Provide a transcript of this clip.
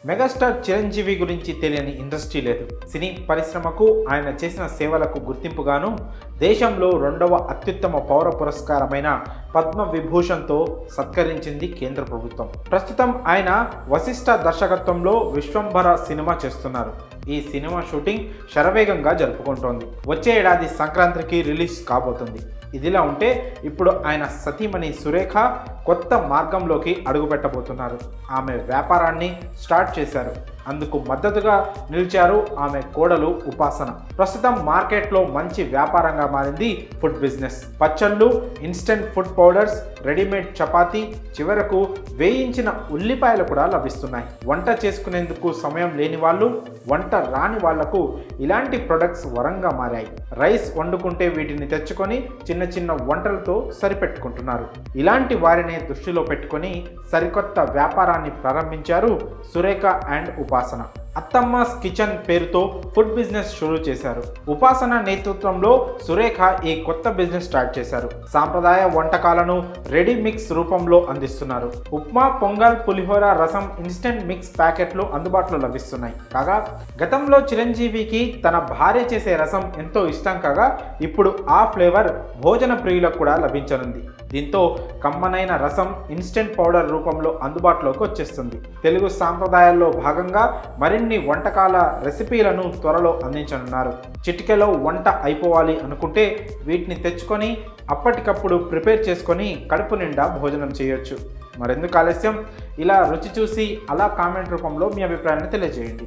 Megastar Chiranjeevi గురించి తెలియని industry లేదు. సినీ పరిశ్రమకు ఆయన చేసిన సేవలకు గుర్తింపుగాను దేశంలో 2వ అత్యుత్తమ పౌర పురస్కారమైన పద్మ విభూషణ్తో సత్కరించింది కేంద్ర ప్రభుత్వం. ప్రస్తుతం ఆయన వశిష్ఠ దర్శకత్వంలో విశ్వంభర సినిమా చేస్తున్నారు. ఈ సినిమా షూటింగ్ శరవేగంగా జరుపుకుంటోంది. వచ్చే ఏడాది సంక్రాంతికి రిలీజ్ కాబోతుంది. ఇదిలా ఉంటే ఇప్పుడు ఆయన సతీమణి సురేఖ కొత్త మార్గంలోకి అడుగుపెట్టబోతున్నారు. ఆమె వ్యాపారాన్ని స్టార్ట్ చేశారు. అందుకు మద్దతుగా నిలిచారు ఆమె కోడలు ఉపాసన. ప్రస్తుతం మార్కెట్లో మంచి వ్యాపారంగా మారింది ఫుడ్ బిజినెస్. పచ్చళ్ళు, instant food powders, readymade chapati, చివరకు వేయించిన ఉల్లిపాయలు కూడా లభిస్తున్నాయి. వంట చేసుకునేందుకు సమయం లేని వాళ్ళు, వంట రాని వాళ్లకు ఇలాంటి ప్రొడక్ట్స్ వరంగా మారాయి. రైస్ వండుకుంటే వీటిని తెచ్చుకొని చిన్న చిన్న వంటలతో సరిపెట్టుకుంటున్నారు. ఇలాంటి వారిని దృష్టిలో పెట్టుకొని సరికొత్త వ్యాపారాన్ని ప్రారంభించారు సురేఖ అండ్ ఉపాసన. అత్తమ్మాస్ కిచెన్ పేరుతో ఫుడ్ బిజినెస్ షురూ చేశారు. ఉపాసన నేతృత్వంలో సురేఖ ఈ కొత్త బిజినెస్ స్టార్ట్ చేశారు. సాంప్రదాయ వంటకాలను రెడీ మిక్స్ రూపంలో అందిస్తున్నారు. ఉప్మా, పొంగల్, పులిహోర, రసం, ఇన్స్టెంట్ మిక్స్ ప్యాకెట్లు అందుబాటులో లభిస్తున్నాయి. కాగా గతంలో చిరంజీవికి తన భార్య చేసే రసం ఎంతో ఇష్టం కాగా ఇప్పుడు ఆ ఫ్లేవర్ భోజన ప్రియులకు కూడా లభించనుంది. దీంతో కమ్మనైన రసం ఇన్స్టెంట్ పౌడర్ రూపంలో అందుబాటులోకి వచ్చేస్తుంది. తెలుగు సాంప్రదాయాల్లో భాగంగా మరిన్ని వంటకాల రెసిపీలను త్వరలో అందించనున్నారు. చిటికెలో వంట అయిపోవాలి అనుకుంటే వీటిని తెచ్చుకొని అప్పటికప్పుడు ప్రిపేర్ చేసుకొని కడుపు నిండా భోజనం చేయొచ్చు. మరెందుకు ఆలస్యం? ఇలా రుచి చూసి అలా కామెంట్ రూపంలో మీ అభిప్రాయాన్ని తెలియజేయండి.